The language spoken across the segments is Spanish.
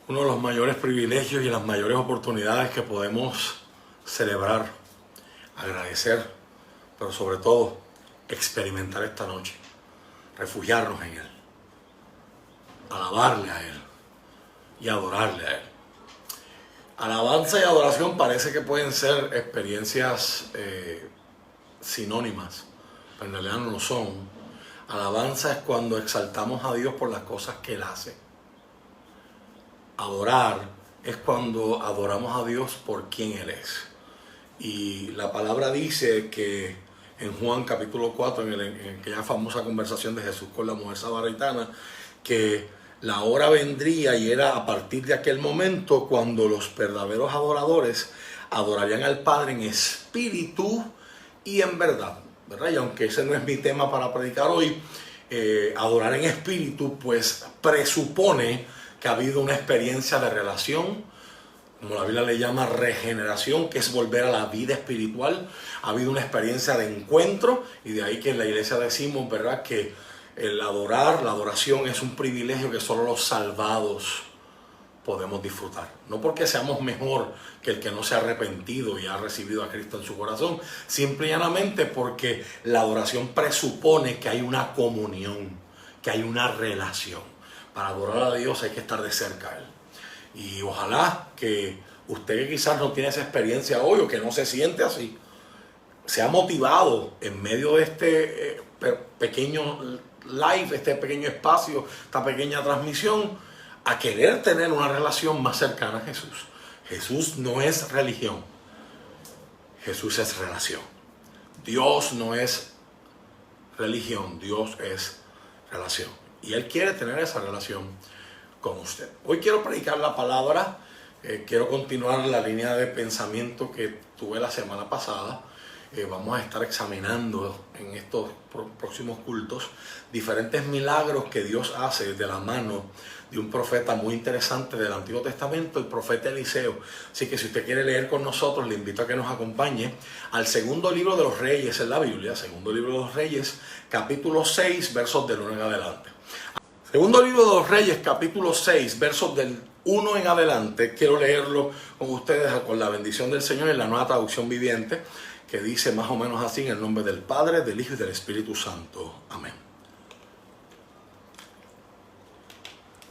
Uno de los mayores privilegios y las mayores oportunidades que podemos celebrar, agradecer, pero sobre todo experimentar esta noche, refugiarnos en Él, alabarle a Él y adorarle a Él. Alabanza y adoración parece que pueden ser experiencias sinónimas, pero en realidad no lo son. Alabanza es cuando exaltamos a Dios por las cosas que Él hace. Adorar es cuando adoramos a Dios por quien Él es. Y la palabra dice que en Juan capítulo 4, en aquella famosa conversación de Jesús con la mujer samaritana, que la hora vendría y era a partir de aquel momento cuando los verdaderos adoradores adorarían al Padre en espíritu y en verdad, ¿verdad? Y aunque ese no es mi tema para predicar hoy, adorar en espíritu pues presupone que ha habido una experiencia de relación, como la Biblia le llama regeneración, que es volver a la vida espiritual. Ha habido una experiencia de encuentro, y de ahí que en la iglesia decimos, ¿verdad?, que el adorar, la adoración es un privilegio que solo los salvados podemos disfrutar. No porque seamos mejor que el que no se ha arrepentido y ha recibido a Cristo en su corazón, simple y llanamente porque la adoración presupone que hay una comunión, que hay una relación. Para adorar a Dios hay que estar de cerca a Él. Y ojalá que usted, que quizás no tiene esa experiencia hoy o que no se siente así, sea motivado en medio de este pequeño live, este pequeño espacio, esta pequeña transmisión, a querer tener una relación más cercana a Jesús. Jesús no es religión, Jesús es relación. Dios no es religión, Dios es relación. Y Él quiere tener esa relación con usted. Hoy quiero predicar la palabra, quiero continuar la línea de pensamiento que tuve la semana pasada. Vamos a estar examinando en estos próximos cultos diferentes milagros que Dios hace de la mano de un profeta muy interesante del Antiguo Testamento, el profeta Eliseo. Así que si usted quiere leer con nosotros, le invito a que nos acompañe al segundo libro de los Reyes en la Biblia, segundo libro de los Reyes, capítulo 6, versos del 1 en adelante. Segundo libro de los Reyes, capítulo 6, versos del 1 en adelante. Quiero leerlo con ustedes con la bendición del Señor en la Nueva Traducción Viviente, que dice más o menos así: en el nombre del Padre, del Hijo y del Espíritu Santo. Amén.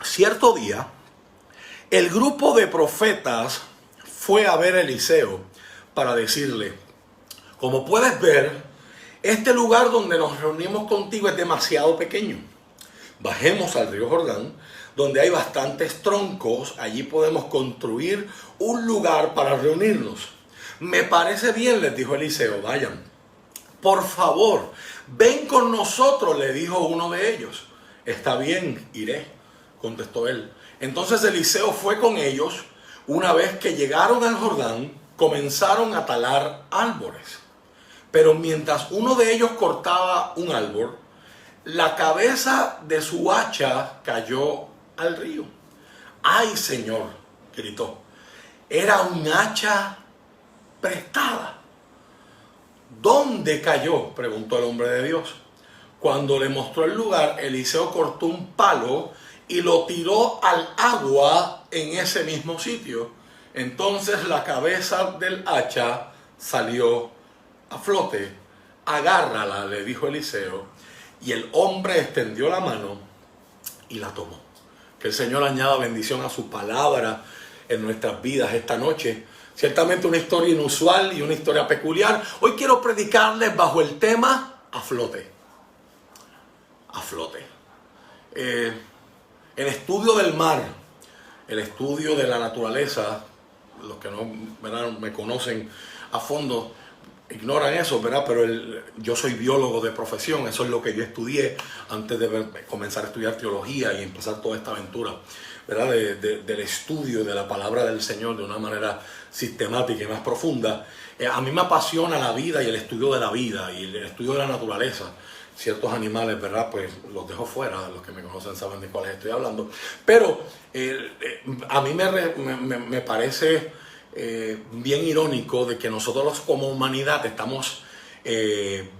Cierto día, el grupo de profetas fue a ver a Eliseo para decirle: como puedes ver, este lugar donde nos reunimos contigo es demasiado pequeño. Bajemos al río Jordán, donde hay bastantes troncos. Allí podemos construir un lugar para reunirnos. Me parece bien, les dijo Eliseo, vayan. Por favor, ven con nosotros, le dijo uno de ellos. Está bien, iré, contestó él. Entonces Eliseo fue con ellos. Una vez que llegaron al Jordán, comenzaron a talar árboles. Pero mientras uno de ellos cortaba un árbol, la cabeza de su hacha cayó al río. ¡Ay, Señor!, gritó. Era un hacha prestada. ¿Dónde cayó?, preguntó el hombre de Dios. Cuando le mostró el lugar, Eliseo cortó un palo y lo tiró al agua en ese mismo sitio. Entonces la cabeza del hacha salió a flote. Agárrala, le dijo Eliseo. Y el hombre extendió la mano y la tomó. Que el Señor añada bendición a su palabra en nuestras vidas esta noche. Ciertamente una historia inusual y una historia peculiar. Hoy quiero predicarles bajo el tema a flote. A flote. El estudio del mar, el estudio de la naturaleza, los que no, ¿verdad?, me conocen a fondo ignoran eso, ¿verdad? Pero yo soy biólogo de profesión, eso es lo que yo estudié antes de comenzar a estudiar teología y empezar toda esta aventura, ¿verdad? Del estudio de la palabra del Señor de una manera sistemática y más profunda. A mí me apasiona la vida y el estudio de la vida y el estudio de la naturaleza. Ciertos animales, ¿verdad?, pues los dejo fuera, los que me conocen saben de cuáles estoy hablando. Pero a mí me parece bien irónico de que nosotros como humanidad estamos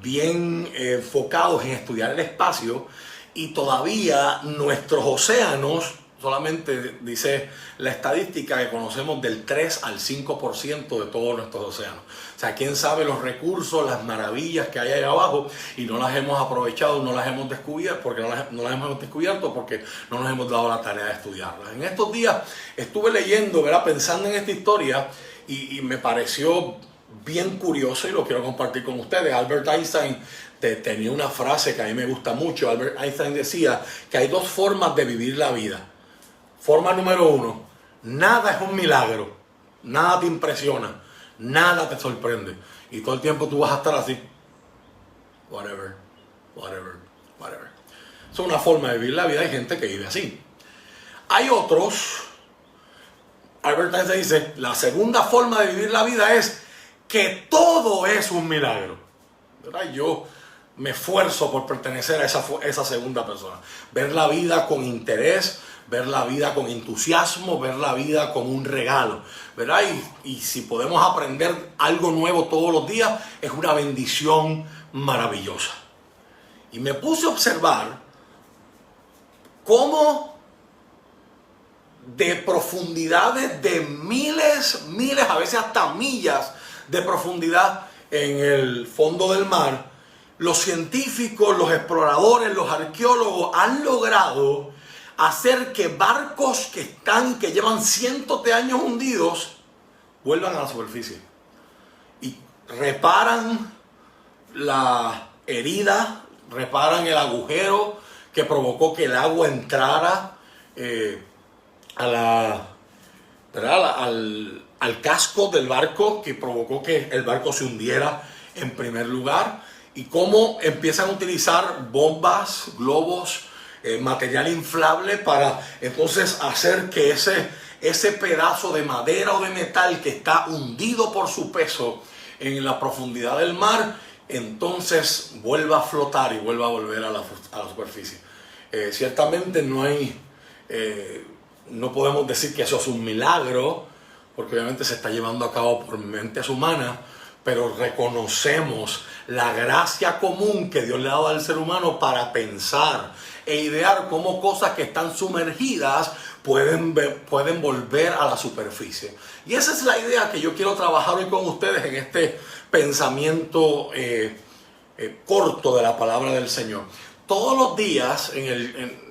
bien enfocados en estudiar el espacio y todavía nuestros océanos solamente dice la estadística que conocemos del 3 al 5% de todos nuestros océanos. O sea, quién sabe los recursos, las maravillas que hay ahí abajo y no las hemos aprovechado, no las hemos descubierto porque no las hemos descubierto porque no nos hemos dado la tarea de estudiarlas. En estos días estuve leyendo, ¿verdad?, pensando en esta historia y me pareció bien curioso y lo quiero compartir con ustedes. Albert Einstein tenía una frase que a mí me gusta mucho. Albert Einstein decía que hay dos formas de vivir la vida. Forma número 1, nada es un milagro, nada te impresiona, nada te sorprende. Y todo el tiempo tú vas a estar así, whatever. Es una forma de vivir la vida, hay gente que vive así. Hay otros, Albert Einstein dice, la segunda forma de vivir la vida es que todo es un milagro. ¿Verdad? Yo me esfuerzo por pertenecer a esa segunda persona. Ver la vida con interés, ver la vida con entusiasmo, ver la vida como un regalo, ¿verdad? Y si podemos aprender algo nuevo todos los días, es una bendición maravillosa. Y me puse a observar cómo de profundidades de miles, a veces hasta millas de profundidad en el fondo del mar, los científicos, los exploradores, los arqueólogos han logrado hacer que barcos que llevan cientos de años hundidos vuelvan a la superficie y reparan la herida, reparan el agujero que provocó que el agua entrara al casco del barco, que provocó que el barco se hundiera en primer lugar, y cómo empiezan a utilizar bombas, globos, material inflable para entonces hacer que ese pedazo de madera o de metal que está hundido por su peso en la profundidad del mar, entonces vuelva a flotar y vuelva a volver a la superficie. Ciertamente no podemos decir que eso es un milagro, porque obviamente se está llevando a cabo por mentes humanas, pero reconocemos la gracia común que Dios le ha dado al ser humano para pensar e idear cómo cosas que están sumergidas pueden volver a la superficie. Y esa es la idea que yo quiero trabajar hoy con ustedes en este pensamiento corto de la palabra del Señor. Todos los días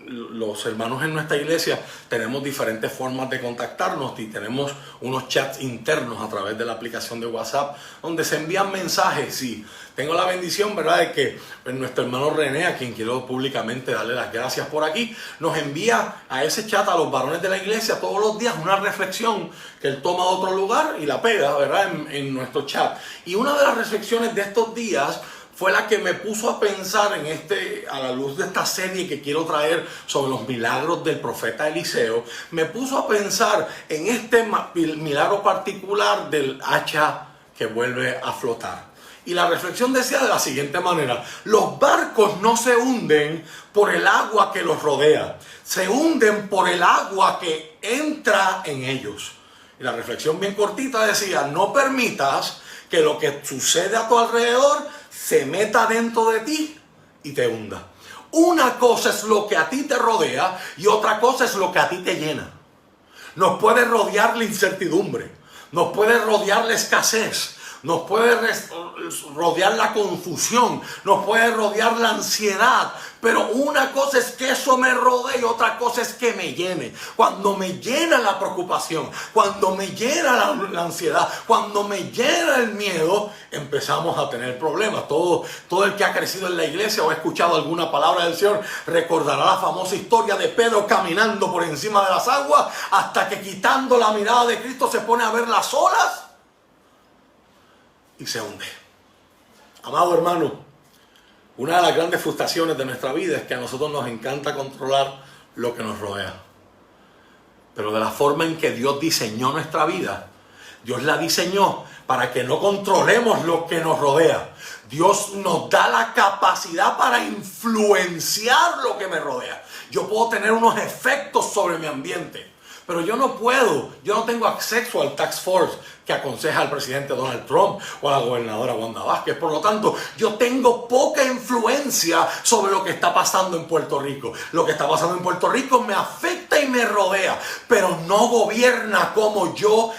los hermanos en nuestra iglesia tenemos diferentes formas de contactarnos y tenemos unos chats internos a través de la aplicación de WhatsApp donde se envían mensajes, y tengo la bendición, ¿verdad?, de que nuestro hermano René, a quien quiero públicamente darle las gracias por aquí, nos envía a ese chat a los varones de la iglesia todos los días una reflexión que él toma de otro lugar y la pega, ¿verdad?, en nuestro chat. Y una de las reflexiones de estos días fue la que me puso a pensar a la luz de esta serie que quiero traer sobre los milagros del profeta Eliseo. Me puso a pensar en este milagro particular del hacha que vuelve a flotar. Y la reflexión decía de la siguiente manera: los barcos no se hunden por el agua que los rodea, se hunden por el agua que entra en ellos. Y la reflexión bien cortita decía: no permitas que lo que sucede a tu alrededor se meta dentro de ti y te hunda. Una cosa es lo que a ti te rodea y otra cosa es lo que a ti te llena. Nos puede rodear la incertidumbre, nos puede rodear la escasez, nos puede rodear la confusión, nos puede rodear la ansiedad, pero una cosa es que eso me rodee y otra cosa es que me llene. Cuando me llena la preocupación, cuando me llena la ansiedad, cuando me llena el miedo, empezamos a tener problemas. Todo el que ha crecido en la iglesia o ha escuchado alguna palabra del Señor recordará la famosa historia de Pedro caminando por encima de las aguas hasta que, quitando la mirada de Cristo, se pone a ver las olas y se hunde. Amado hermano, una de las grandes frustraciones de nuestra vida es que a nosotros nos encanta controlar lo que nos rodea. Pero de la forma en que Dios diseñó nuestra vida, Dios la diseñó para que no controlemos lo que nos rodea. Dios nos da la capacidad para influenciar lo que me rodea. Yo puedo tener unos efectos sobre mi ambiente, Pero yo no tengo acceso al Task Force que aconseja al presidente Donald Trump o a la gobernadora Wanda Vázquez. Por lo tanto, yo tengo poca influencia sobre lo que está pasando en Puerto Rico. Lo que está pasando en Puerto Rico me afecta y me rodea, pero no gobierna cómo yo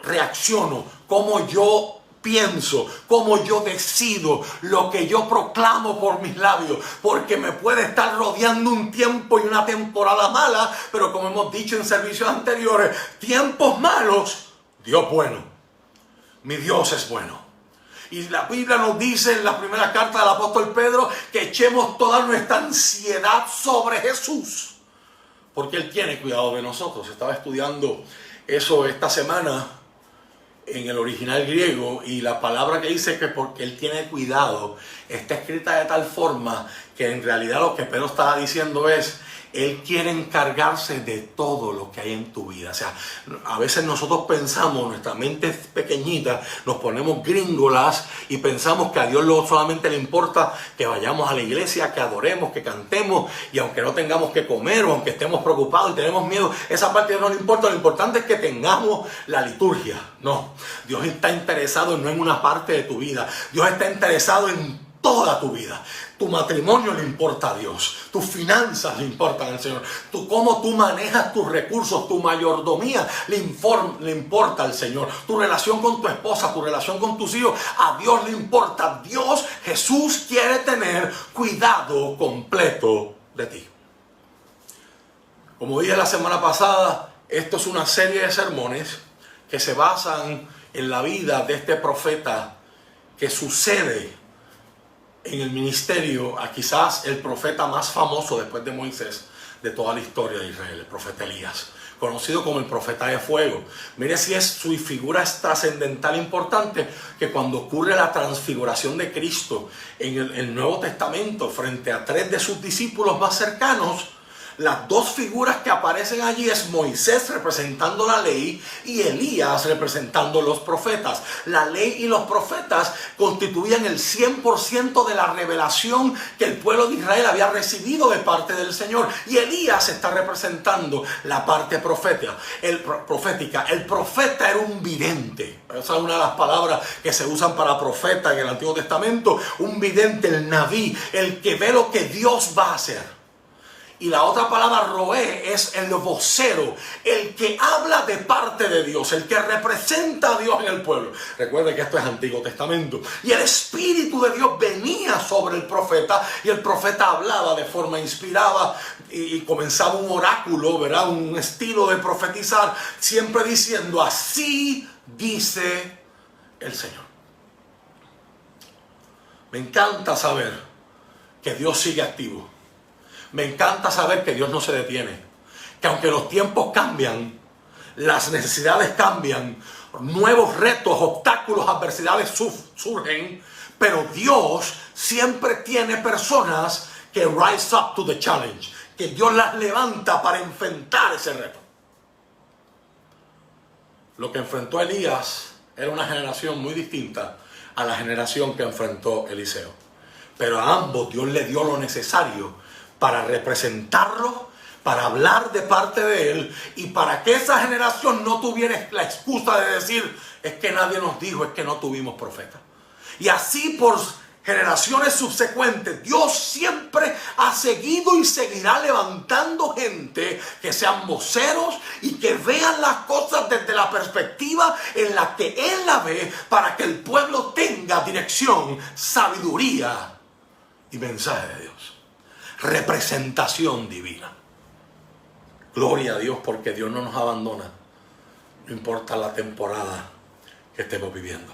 reacciono, cómo yo pienso, cómo yo decido, lo que yo proclamo por mis labios, porque me puede estar rodeando un tiempo y una temporada mala, pero como hemos dicho en servicios anteriores, tiempos malos, Dios bueno, mi Dios es bueno. Y la Biblia nos dice en la primera carta del apóstol Pedro que echemos toda nuestra ansiedad sobre Jesús, porque Él tiene cuidado de nosotros. Estaba estudiando eso esta semana en el original griego, y la palabra que dice que porque Él tiene cuidado está escrita de tal forma que en realidad lo que Pedro estaba diciendo es: Él quiere encargarse de todo lo que hay en tu vida. O sea, a veces nosotros pensamos, nuestra mente es pequeñita, nos ponemos gringolas y pensamos que a Dios solamente le importa que vayamos a la iglesia, que adoremos, que cantemos, y aunque no tengamos que comer o aunque estemos preocupados y tenemos miedo, esa parte no le importa. Lo importante es que tengamos la liturgia. No, Dios está interesado no en una parte de tu vida, Dios está interesado en toda tu vida. Tu matrimonio le importa a Dios, tus finanzas le importan al Señor, cómo tú manejas tus recursos, tu mayordomía le importa al Señor, tu relación con tu esposa, tu relación con tus hijos, a Dios le importa. Dios, Jesús, quiere tener cuidado completo de ti. Como dije la semana pasada, esto es una serie de sermones que se basan en la vida de este profeta que sucede en el ministerio a quizás el profeta más famoso después de Moisés de toda la historia de Israel, el profeta Elías, conocido como el profeta de fuego. Mire si su figura es trascendental, importante, que cuando ocurre la transfiguración de Cristo en el Nuevo Testamento frente a 3 de sus discípulos más cercanos, las dos figuras que aparecen allí es Moisés representando la ley y Elías representando los profetas. La ley y los profetas constituían el 100% de la revelación que el pueblo de Israel había recibido de parte del Señor. Y Elías está representando la parte profética. El profeta era un vidente. Esa es una de las palabras que se usan para profeta en el Antiguo Testamento. Un vidente, el naví, el que ve lo que Dios va a hacer. Y la otra palabra, roé, es el vocero, el que habla de parte de Dios, el que representa a Dios en el pueblo. Recuerden que esto es Antiguo Testamento. Y el Espíritu de Dios venía sobre el profeta, y el profeta hablaba de forma inspirada y comenzaba un oráculo, ¿verdad? Un estilo de profetizar, siempre diciendo: así dice el Señor. Me encanta saber que Dios sigue activo. Me encanta saber que Dios no se detiene, que aunque los tiempos cambian, las necesidades cambian, nuevos retos, obstáculos, adversidades surgen, pero Dios siempre tiene personas que rise up to the challenge, que Dios las levanta para enfrentar ese reto. Lo que enfrentó Elías era una generación muy distinta a la generación que enfrentó Eliseo, pero a ambos Dios le dio lo necesario para representarlo, para hablar de parte de Él, y para que esa generación no tuviera la excusa de decir: es que nadie nos dijo, es que no tuvimos profeta. Y así por generaciones subsecuentes, Dios siempre ha seguido y seguirá levantando gente que sean voceros y que vean las cosas desde la perspectiva en la que Él la ve, para que el pueblo tenga dirección, sabiduría y mensaje de Dios. Representación divina. Gloria a Dios, porque Dios no nos abandona, no importa la temporada que estemos viviendo.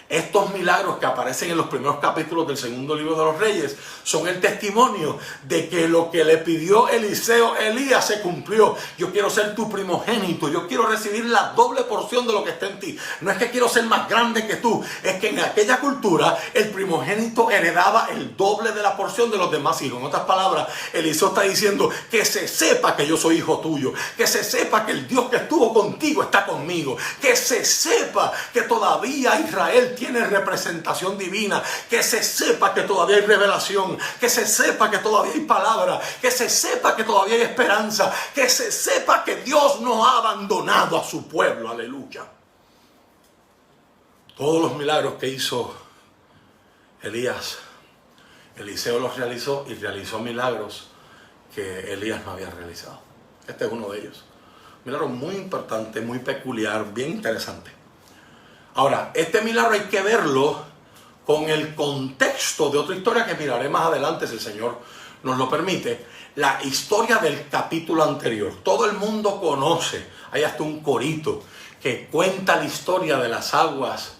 Estos milagros que aparecen en los primeros capítulos del segundo libro de los Reyes son el testimonio de que lo que le pidió Elías se cumplió. Yo quiero ser tu primogénito, yo quiero recibir la doble porción de lo que está en ti. No es que quiero ser más grande que tú, es que en aquella cultura el primogénito heredaba el doble de la porción de los demás hijos. En otras palabras, Eliseo está diciendo: que se sepa que yo soy hijo tuyo, que se sepa que el Dios que estuvo contigo está conmigo, que se sepa que todavía Israel tiene representación divina, que se sepa que todavía hay revelación, que se sepa que todavía hay palabra, que se sepa que todavía hay esperanza, que se sepa que Dios no ha abandonado a su pueblo. Aleluya. Todos los milagros que hizo Elías, Eliseo los realizó y realizó milagros que Elías no había realizado. Este es uno de ellos. Un milagro muy importante, muy peculiar, bien interesante. Ahora, este milagro hay que verlo con el contexto de otra historia que miraré más adelante, si el Señor nos lo permite. La historia del capítulo anterior. Todo el mundo conoce, hay hasta un corito que cuenta la historia de las aguas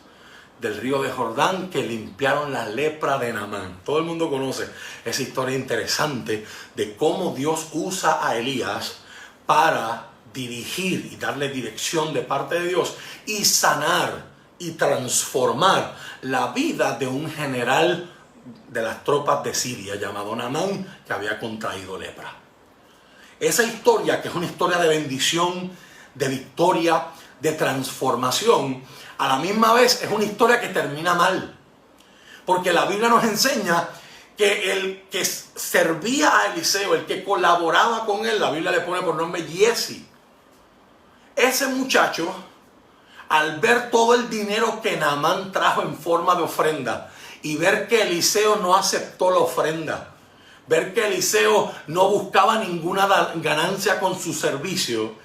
del río de Jordán que limpiaron la lepra de Naamán. Todo el mundo conoce esa historia interesante de cómo Dios usa a Elías para dirigir y darle dirección de parte de Dios y sanar y transformar la vida de un general de las tropas de Siria llamado Naamán, que había contraído lepra. Esa historia, que es una historia de bendición, de victoria, de transformación, a la misma vez es una historia que termina mal, porque la Biblia nos enseña que el que servía a Eliseo, el que colaboraba con él, la Biblia le pone por nombre Giezi. Ese muchacho, al ver todo el dinero que Naamán trajo en forma de ofrenda y ver que Eliseo no aceptó la ofrenda, ver que Eliseo no buscaba ninguna ganancia con su servicio,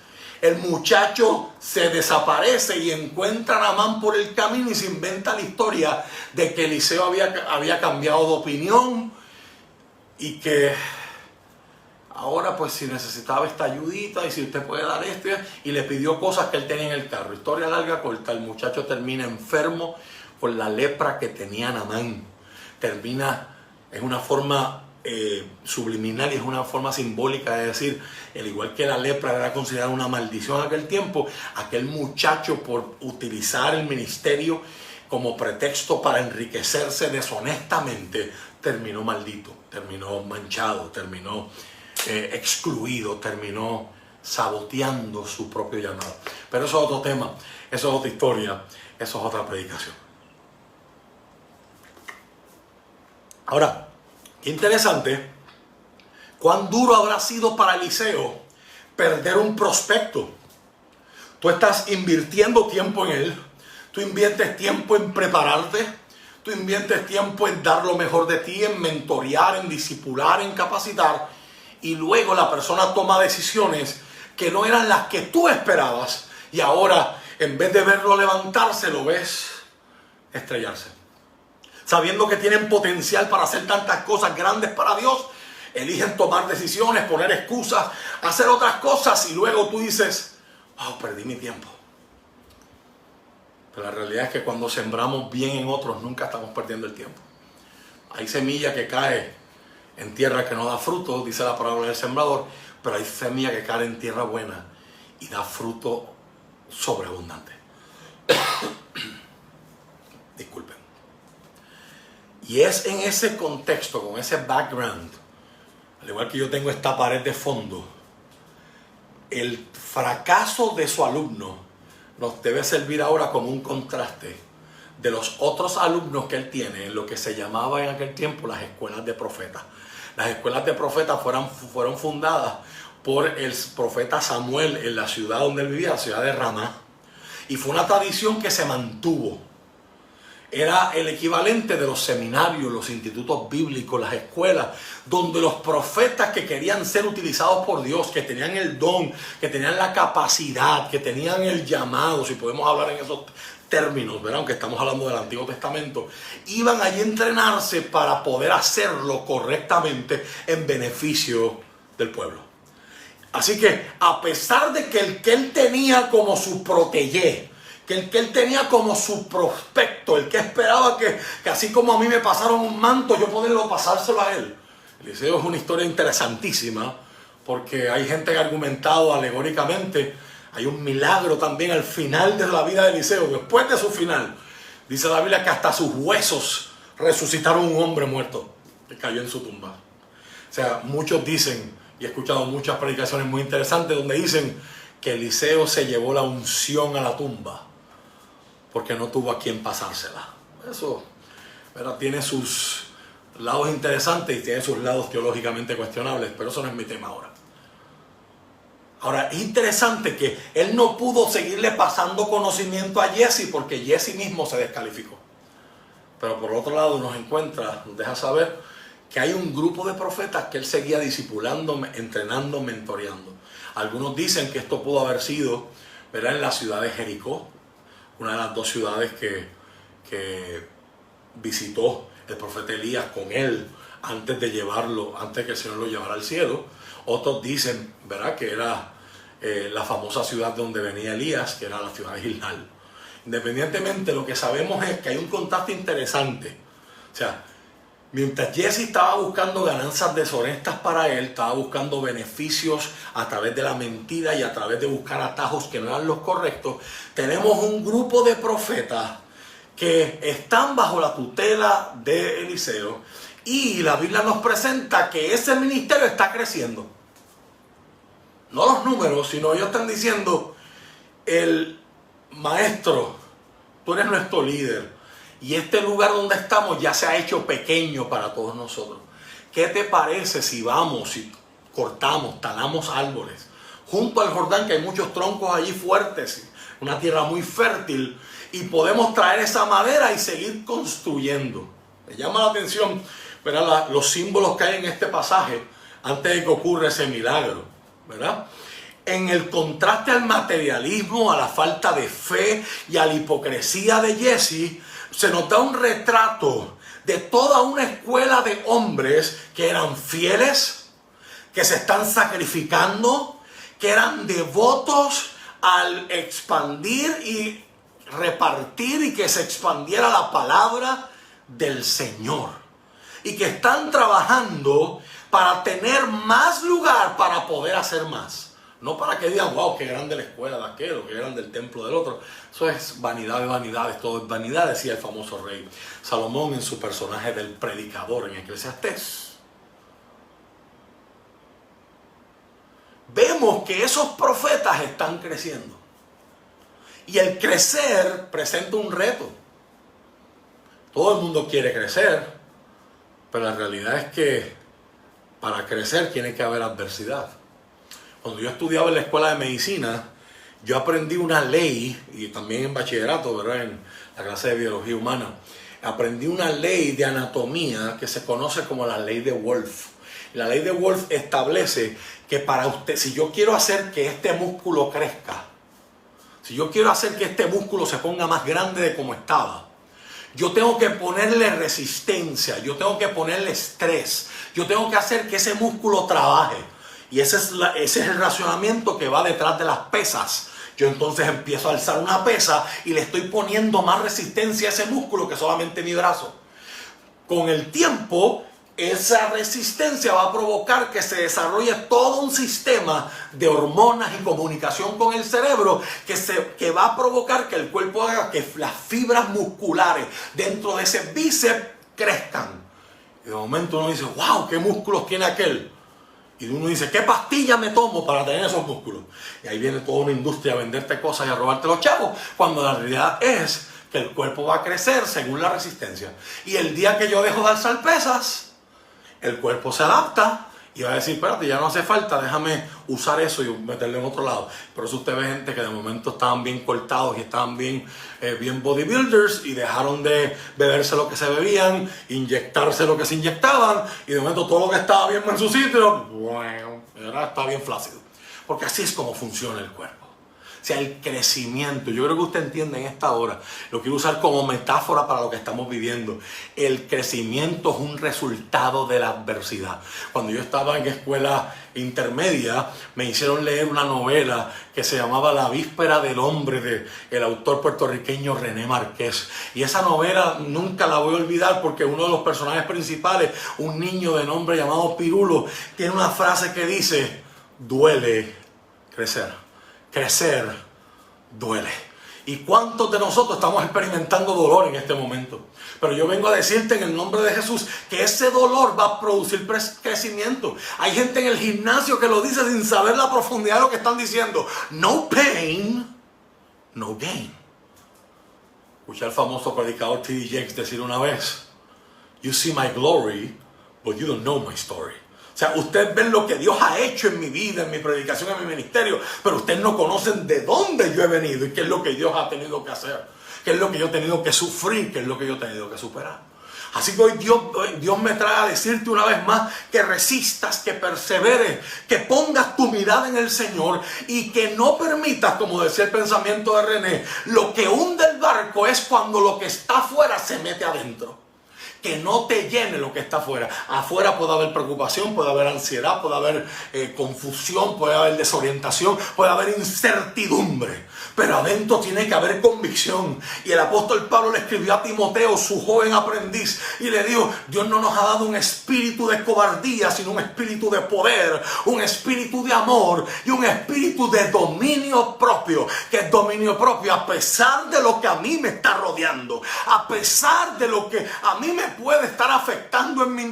el muchacho se desaparece y encuentra a Naamán por el camino y se inventa la historia de que Eliseo había cambiado de opinión y que ahora pues si necesitaba esta ayudita y si usted puede dar esto, y le pidió cosas que él tenía en el carro. Historia larga, corta, el muchacho termina enfermo por la lepra que tenía Naamán. Termina en una forma subliminal y es una forma simbólica de decir, al igual que la lepra era considerada una maldición en aquel tiempo, aquel muchacho, por utilizar el ministerio como pretexto para enriquecerse deshonestamente, terminó maldito, terminó manchado, terminó excluido, terminó saboteando su propio llamado. Pero eso es otro tema, eso es otra historia, eso es otra predicación. Ahora, qué interesante, cuán duro habrá sido para Eliseo perder un prospecto. Tú estás invirtiendo tiempo en él, tú inviertes tiempo en prepararte, tú inviertes tiempo en dar lo mejor de ti, en mentorear, en discipular, en capacitar, y luego la persona toma decisiones que no eran las que tú esperabas, y ahora en vez de verlo levantarse, lo ves estrellarse. Sabiendo que tienen potencial para hacer tantas cosas grandes para Dios, eligen tomar decisiones, poner excusas, hacer otras cosas, y luego tú dices, wow, perdí mi tiempo. Pero la realidad es que cuando sembramos bien en otros, nunca estamos perdiendo el tiempo. Hay semilla que cae en tierra que no da fruto, dice la parábola del sembrador, pero hay semilla que cae en tierra buena y da fruto sobreabundante. Disculpen. Y es en ese contexto, con ese background, al igual que yo tengo esta pared de fondo, el fracaso de su alumno nos debe servir ahora como un contraste de los otros alumnos que él tiene en lo que se llamaba en aquel tiempo las escuelas de profetas. Las escuelas de profetas fueron fundadas por el profeta Samuel en la ciudad donde él vivía, la ciudad de Ramá. Y fue una tradición que se mantuvo. Era el equivalente de los seminarios, los institutos bíblicos, las escuelas, donde los profetas que querían ser utilizados por Dios, que tenían el don, que tenían la capacidad, que tenían el llamado, si podemos hablar en esos términos, ¿verdad? Aunque estamos hablando del Antiguo Testamento, iban allí a entrenarse para poder hacerlo correctamente en beneficio del pueblo. Así que, a pesar de que el que él tenía como su protégé, que él tenía como su prospecto, el que esperaba que así como a mí me pasaron un manto, yo poderlo pasárselo a él. Eliseo es una historia interesantísima, porque hay gente que ha argumentado alegóricamente, hay un milagro también al final de la vida de Eliseo, después de su final. Dice la Biblia que hasta sus huesos resucitaron un hombre muerto que cayó en su tumba. O sea, muchos dicen, y he escuchado muchas predicaciones muy interesantes donde dicen que Eliseo se llevó la unción a la tumba porque no tuvo a quien pasársela. Eso, ¿verdad?, tiene sus lados interesantes y tiene sus lados teológicamente cuestionables, pero eso no es mi tema ahora. Ahora, es interesante que él no pudo seguirle pasando conocimiento a Jesse porque Jesse mismo se descalificó. Pero por otro lado nos deja saber que hay un grupo de profetas que él seguía discipulando, entrenando, mentoreando. Algunos dicen que esto pudo haber sido, ¿verdad?, en la ciudad de Jericó, una de las dos ciudades que visitó el profeta Elías con él antes de que el Señor lo llevara al cielo. Otros dicen, ¿verdad?, que era la famosa ciudad donde venía Elías, que era la ciudad de Gilgal. Independientemente, lo que sabemos es que hay un contraste interesante. O sea, mientras Jesse estaba buscando ganancias deshonestas para él, estaba buscando beneficios a través de la mentira y a través de buscar atajos que no eran los correctos, tenemos un grupo de profetas que están bajo la tutela de Eliseo, y la Biblia nos presenta que ese ministerio está creciendo. No los números, sino ellos están diciendo: el maestro, tú eres nuestro líder, y este lugar donde estamos ya se ha hecho pequeño para todos nosotros. ¿Qué te parece si vamos y cortamos, talamos árboles junto al Jordán, que hay muchos troncos allí fuertes, una tierra muy fértil, y podemos traer esa madera y seguir construyendo? Me llama la atención, ¿verdad?, los símbolos que hay en este pasaje antes de que ocurra ese milagro, ¿verdad? En el contraste al materialismo, a la falta de fe y a la hipocresía de Jesse, se nos da un retrato de toda una escuela de hombres que eran fieles, que se están sacrificando, que eran devotos al expandir y repartir y que se expandiera la palabra del Señor, y que están trabajando para tener más lugar para poder hacer más. No para que digan: wow, qué grande la escuela de aquel, o qué grande el templo del otro. Eso es vanidad de vanidades, todo es vanidad, decía el famoso rey Salomón en su personaje del predicador en Eclesiastés. Vemos que esos profetas están creciendo. Y el crecer presenta un reto. Todo el mundo quiere crecer, pero la realidad es que para crecer tiene que haber adversidad. Cuando yo estudiaba en la escuela de medicina, yo aprendí una ley, y también en bachillerato, ¿verdad?, en la clase de biología humana, aprendí una ley de anatomía que se conoce como la ley de Wolf. La ley de Wolf establece que para usted, si yo quiero hacer que este músculo crezca, si yo quiero hacer que este músculo se ponga más grande de como estaba, yo tengo que ponerle resistencia, yo tengo que ponerle estrés, yo tengo que hacer que ese músculo trabaje. Y ese es el racionamiento que va detrás de las pesas. Yo entonces empiezo a alzar una pesa y le estoy poniendo más resistencia a ese músculo que solamente mi brazo. Con el tiempo, esa resistencia va a provocar que se desarrolle todo un sistema de hormonas y comunicación con el cerebro que va a provocar que el cuerpo haga que las fibras musculares dentro de ese bíceps crezcan. Y de momento uno dice: wow, ¿qué músculos tiene aquel? Y uno dice: ¿qué pastilla me tomo para tener esos músculos? Y ahí viene toda una industria a venderte cosas y a robarte los chavos, cuando la realidad es que el cuerpo va a crecer según la resistencia. Y el día que yo dejo de alzar pesas, el cuerpo se adapta y va a decir: espérate, ya no hace falta, déjame usar eso y meterlo en otro lado. Por eso usted ve gente que de momento estaban bien cortados y estaban bien bodybuilders, y dejaron de beberse lo que se bebían, inyectarse lo que se inyectaban, y de momento todo lo que estaba bien en su sitio, bueno, está bien flácido. Porque así es como funciona el cuerpo. O sea, el crecimiento, yo creo que usted entiende en esta hora, lo quiero usar como metáfora para lo que estamos viviendo. El crecimiento es un resultado de la adversidad. Cuando yo estaba en escuela intermedia, me hicieron leer una novela que se llamaba La Víspera del Hombre, del autor puertorriqueño René Márquez. Y esa novela nunca la voy a olvidar, porque uno de los personajes principales, un niño de nombre llamado Pirulo, tiene una frase que dice: duele crecer. Crecer duele. ¿Y cuántos de nosotros estamos experimentando dolor en este momento? Pero yo vengo a decirte en el nombre de Jesús que ese dolor va a producir crecimiento. Hay gente en el gimnasio que lo dice sin saber la profundidad de lo que están diciendo. No pain, no gain. Escuché al famoso predicador T.D. Jakes decir una vez: "You see my glory, but you don't know my story". O sea, ustedes ven lo que Dios ha hecho en mi vida, en mi predicación, en mi ministerio, pero ustedes no conocen de dónde yo he venido y qué es lo que Dios ha tenido que hacer, qué es lo que yo he tenido que sufrir, qué es lo que yo he tenido que superar. Así que hoy Dios me trae a decirte una vez más que resistas, que perseveres, que pongas tu mirada en el Señor y que no permitas, como decía el pensamiento de René, lo que hunde el barco es cuando lo que está afuera se mete adentro. Que no te llene lo que está afuera. Afuera puede haber preocupación, puede haber ansiedad, puede haber confusión, puede haber desorientación, puede haber incertidumbre. Pero adentro tiene que haber convicción. Y el apóstol Pablo le escribió a Timoteo, su joven aprendiz, y le dijo: Dios no nos ha dado un espíritu de cobardía, sino un espíritu de poder, un espíritu de amor y un espíritu de dominio propio. Que es dominio propio a pesar de lo que a mí me está rodeando, a pesar de lo que a mí me puede estar afectando en mi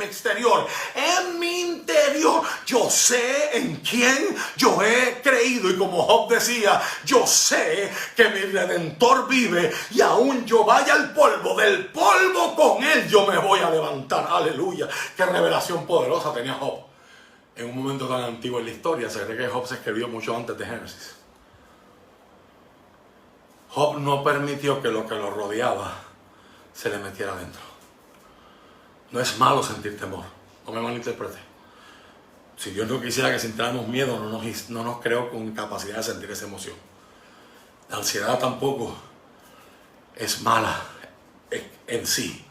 exterior. En mi interior yo sé en quién yo he creído, y como Job decía, yo sé que mi Redentor vive, y aún yo vaya al polvo, del polvo con él yo me voy a levantar. Aleluya. Qué revelación poderosa tenía Job en un momento tan antiguo en la historia. Se cree que Job se escribió mucho antes de Génesis. Job no permitió que lo rodeaba se le metiera adentro. No es malo sentir temor, no me malinterprete. Si Dios no quisiera que sintiéramos miedo, no nos creó con capacidad de sentir esa emoción. La ansiedad tampoco es mala en sí,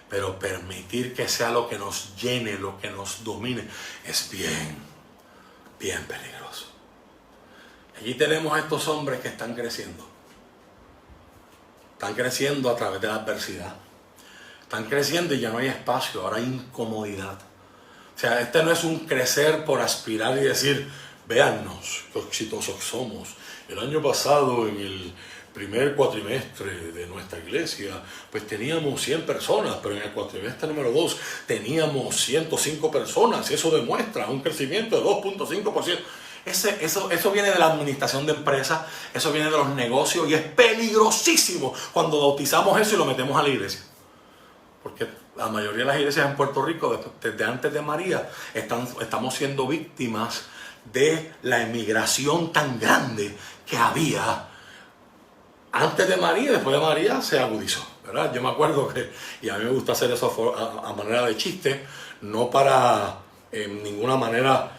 pero permitir que sea lo que nos llene, lo que nos domine, es bien peligroso. Allí tenemos a estos hombres que están creciendo. Están creciendo a través de la adversidad. Están creciendo y ya no hay espacio, ahora hay incomodidad. O sea, este no es un crecer por aspirar y decir: véannos, qué exitosos somos. El año pasado, en el primer cuatrimestre de nuestra iglesia, pues teníamos 100 personas, pero en el cuatrimestre número 2 teníamos 105 personas. Y eso demuestra un crecimiento de 2.5%. Eso viene de la administración de empresas, eso viene de los negocios, y es peligrosísimo cuando bautizamos eso y lo metemos a la iglesia. Porque la mayoría de las iglesias en Puerto Rico, desde antes de María, estamos siendo víctimas de la emigración tan grande que había antes de María. Después de María se agudizó, ¿verdad? Yo me acuerdo que, y a mí me gusta hacer eso a manera de chiste, no para en ninguna manera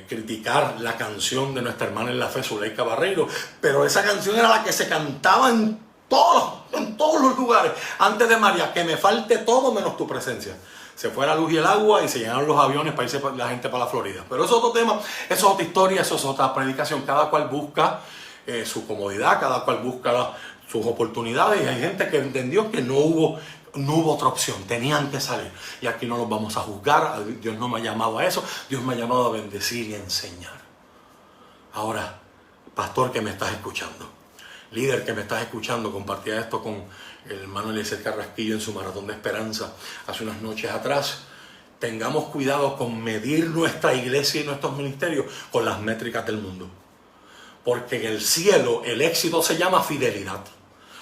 criticar la canción de nuestra hermana en la fe, Zuleika Barreiro, pero esa canción era la que se cantaba en todos los lugares antes de María: que me falte todo menos tu presencia. Se fue la luz y el agua y se llenaron los aviones para irse la gente para la Florida. Pero eso es otro tema, eso es otra historia, eso es otra predicación. Cada cual busca su comodidad, cada cual busca sus oportunidades, y hay gente que entendió que no hubo otra opción, tenían que salir. Y aquí no los vamos a juzgar, Dios no me ha llamado a eso, Dios me ha llamado a bendecir y a enseñar. Ahora, pastor que me estás escuchando, líder que me estás escuchando, compartía esto con el hermano Eliezer Carrasquillo en su Maratón de Esperanza hace unas noches atrás. Tengamos cuidado con medir nuestra iglesia y nuestros ministerios con las métricas del mundo. Porque en el cielo el éxito se llama fidelidad.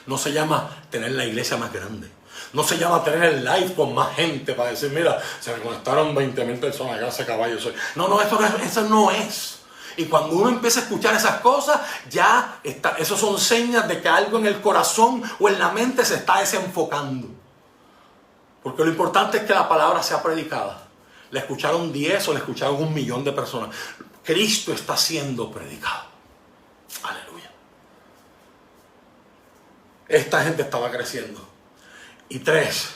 No se llama tener la iglesia más grande. No se llama tener el live con más gente para decir: mira, se me conectaron 20,000 personas, gracias caballo soy. No, eso no es. Y cuando uno empieza a escuchar esas cosas, eso son señas de que algo en el corazón o en la mente se está desenfocando. Porque lo importante es que la palabra sea predicada. Le escucharon 10 o le escucharon 1,000,000 de personas. Cristo está siendo predicado. Aleluya. Esta gente estaba creciendo. Y 3,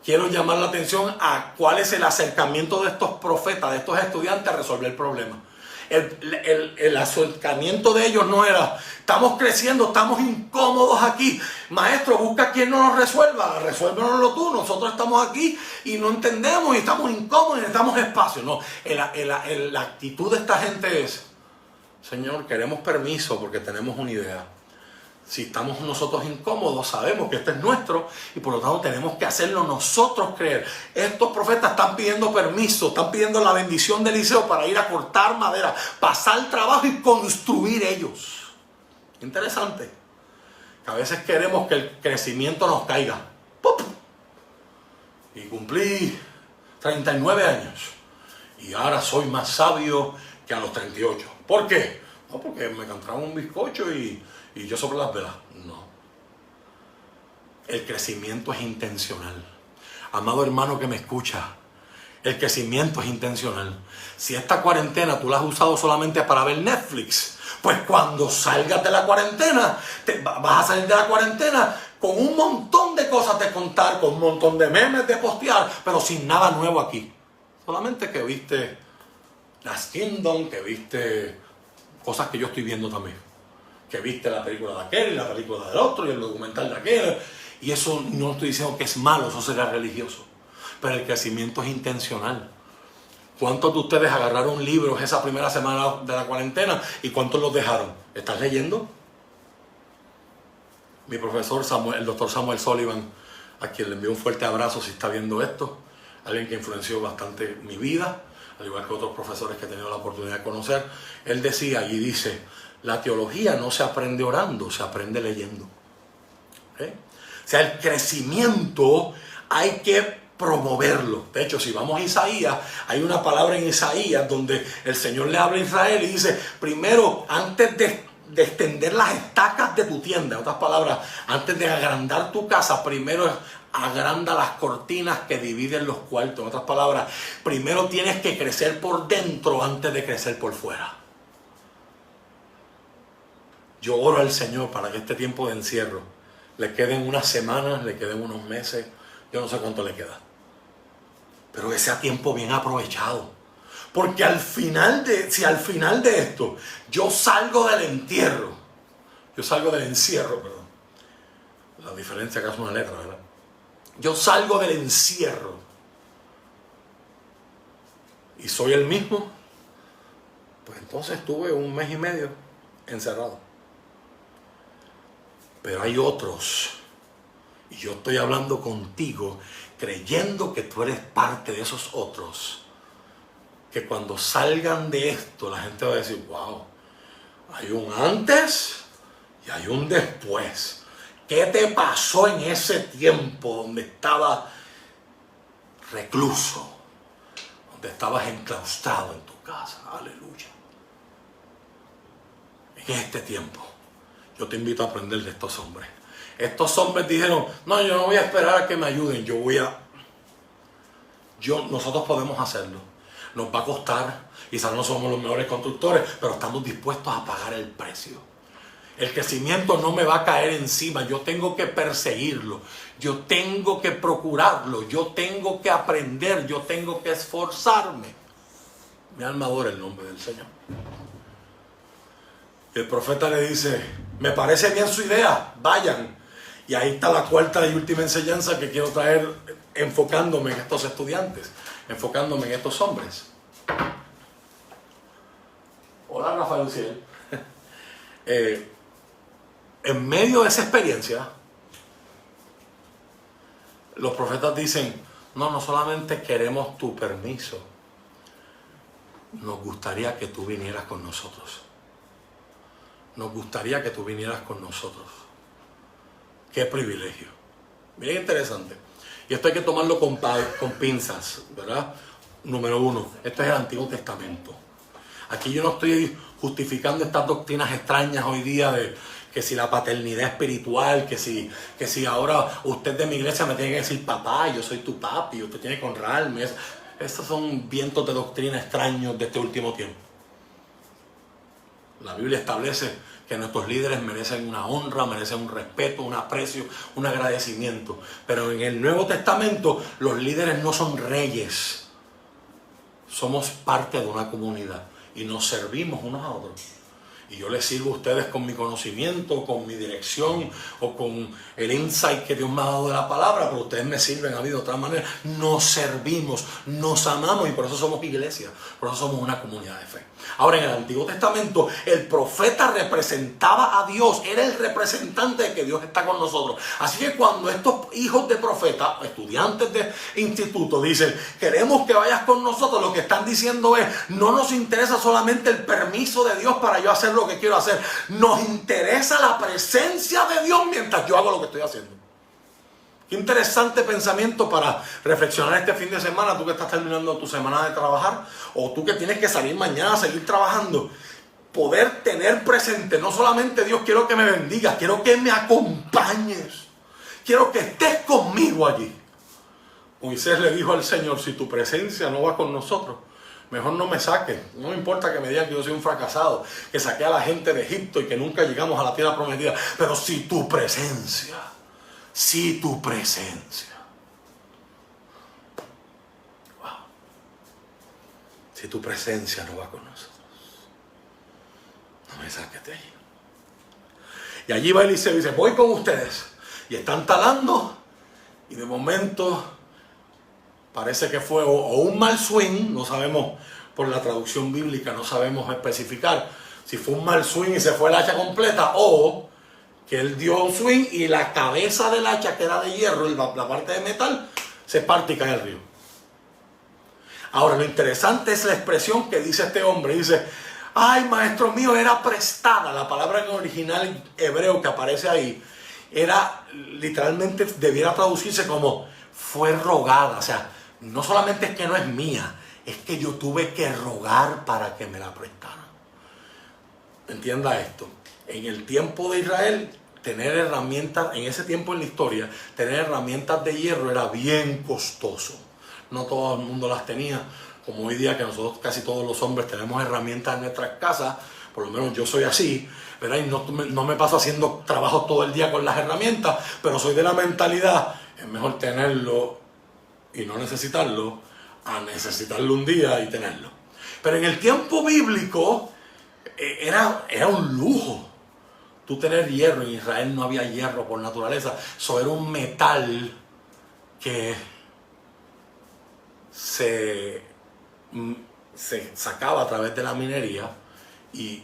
quiero llamar la atención a cuál es el acercamiento de estos profetas, de estos estudiantes, a resolver el problema. El acercamiento de ellos no era: estamos creciendo, estamos incómodos aquí, maestro, busca quien nos resuelva, resuélvenoslo tú, nosotros estamos aquí y no entendemos y estamos incómodos y necesitamos espacio. No, la actitud de esta gente es: Señor, queremos permiso porque tenemos una idea. Si estamos nosotros incómodos, sabemos que este es nuestro y por lo tanto tenemos que hacerlo nosotros creer. Estos profetas están pidiendo permiso, están pidiendo la bendición de Eliseo para ir a cortar madera, pasar trabajo y construir ellos. Interesante. Que a veces queremos que el crecimiento nos caiga. ¡Pop! Y cumplí 39 años. Y ahora soy más sabio que a los 38. ¿Por qué? No, porque me cantaron un bizcocho y yo sobre las velas. No. El crecimiento es intencional. Amado hermano que me escucha, el crecimiento es intencional. Si esta cuarentena tú la has usado solamente para ver Netflix, pues cuando salgas de la cuarentena, vas a salir de la cuarentena con un montón de cosas de contar, con un montón de memes de postear, pero sin nada nuevo aquí. Solamente que viste Last Kingdom, que viste cosas que yo estoy viendo también. Que viste la película de aquel y la película del otro y el documental de aquel. Y eso no estoy diciendo que es malo, eso sería religioso. Pero el crecimiento es intencional. ¿Cuántos de ustedes agarraron libros esa primera semana de la cuarentena y cuántos los dejaron? ¿Estás leyendo? Mi profesor Samuel, el doctor Samuel Sullivan, a quien le envío un fuerte abrazo si está viendo esto, alguien que influenció bastante mi vida, al igual que otros profesores que he tenido la oportunidad de conocer, él decía y dice, la teología no se aprende orando, se aprende leyendo. ¿Okay? O sea, el crecimiento hay que promoverlo. De hecho, si vamos a Isaías, hay una palabra en Isaías donde el Señor le habla a Israel y dice, primero, antes de extender las estacas de tu tienda, en otras palabras, antes de agrandar tu casa, primero agranda las cortinas que dividen los cuartos. En otras palabras, primero tienes que crecer por dentro antes de crecer por fuera. Yo oro al Señor para que este tiempo de encierro le queden unas semanas, le queden unos meses, yo no sé cuánto le queda, pero que sea tiempo bien aprovechado. Porque si al final de esto yo salgo del encierro, perdón. La diferencia acá es una letra, ¿verdad? Yo salgo del encierro y soy el mismo, pues entonces estuve 1 mes y medio encerrado. Pero hay otros, y yo estoy hablando contigo, creyendo que tú eres parte de esos otros, que cuando salgan de esto, la gente va a decir, wow, hay un antes y hay un después. ¿Qué te pasó en ese tiempo donde estabas recluso? Donde estabas enclaustrado en tu casa. Aleluya. En este tiempo, yo te invito a aprender de estos hombres. Estos hombres dijeron, no, yo no voy a esperar a que me ayuden, nosotros podemos hacerlo. Nos va a costar, quizás no somos los mejores constructores, pero estamos dispuestos a pagar el precio. El crecimiento no me va a caer encima, yo tengo que perseguirlo, yo tengo que procurarlo, yo tengo que aprender, yo tengo que esforzarme. Mi alma adora el nombre del Señor. El profeta le dice, me parece bien su idea, vayan. Y ahí está la cuarta y última enseñanza que quiero traer, enfocándome en estos estudiantes, enfocándome en estos hombres. Hola, Rafael Luciel. En medio de esa experiencia, los profetas dicen, no solamente queremos tu permiso, nos gustaría que tú vinieras con nosotros. Nos gustaría que tú vinieras con nosotros. Qué privilegio. Bien interesante. Y esto hay que tomarlo con pinzas, ¿verdad? Número 1, esto es el Antiguo Testamento. Aquí yo no estoy justificando estas doctrinas extrañas hoy día de que si la paternidad espiritual, que si ahora usted de mi iglesia me tiene que decir papá, yo soy tu papi, usted tiene que honrarme. Estos son vientos de doctrina extraños de este último tiempo. La Biblia establece que nuestros líderes merecen una honra, merecen un respeto, un aprecio, un agradecimiento. Pero en el Nuevo Testamento los líderes no son reyes. Somos parte de una comunidad y nos servimos unos a otros. Y yo les sirvo a ustedes con mi conocimiento, con mi dirección o con el insight que Dios me ha dado de la palabra, pero ustedes me sirven a mí de otra manera. Nos servimos, nos amamos y por eso somos iglesia, por eso somos una comunidad de fe. Ahora, en el Antiguo Testamento, el profeta representaba a Dios, era el representante de que Dios está con nosotros. Así que cuando estos hijos de profeta, estudiantes de instituto, dicen, queremos que vayas con nosotros, lo que están diciendo es, no nos interesa solamente el permiso de Dios para yo hacer lo lo que quiero hacer. Nos interesa la presencia de Dios mientras yo hago lo que estoy haciendo. Qué interesante pensamiento para reflexionar este fin de semana, tú que estás terminando tu semana de trabajar, o tú que tienes que salir mañana a seguir trabajando. Poder tener presente, no solamente Dios, quiero que me bendigas, quiero que me acompañes, quiero que estés conmigo allí. Moisés le dijo al Señor, si tu presencia no va con nosotros, mejor no me saques. No me importa que me digan que yo soy un fracasado, que saqué a la gente de Egipto y que nunca llegamos a la tierra prometida, pero si tu presencia wow, si tu presencia no va con nosotros, no me saques de allí. Y allí va Eliseo y dice, voy con ustedes. Y están talando y de momento parece que fue o un mal swing, no sabemos por la traducción bíblica, no sabemos especificar si fue un mal swing y se fue el hacha completa, o que él dio un swing y la cabeza del hacha, que era de hierro, la parte de metal, se parte y cae al río. Ahora, lo interesante es la expresión que dice este hombre. Dice, ay, maestro mío, era prestada. La palabra en original hebreo que aparece ahí, era literalmente, debiera traducirse como fue rogada. O sea, no solamente es que no es mía, es que yo tuve que rogar para que me la prestaran. Entienda esto. En el tiempo de Israel, tener herramientas, en ese tiempo en la historia, tener herramientas de hierro era bien costoso. No todo el mundo las tenía, como hoy día que nosotros casi todos los hombres tenemos herramientas en nuestras casas, por lo menos yo soy así, ¿verdad? Y no me paso haciendo trabajo todo el día con las herramientas, pero soy de la mentalidad, es mejor tenerlo y no necesitarlo, a necesitarlo un día y tenerlo. Pero en el tiempo bíblico era un lujo tú tener hierro. En Israel no había hierro por naturaleza, eso era un metal que se sacaba a través de la minería y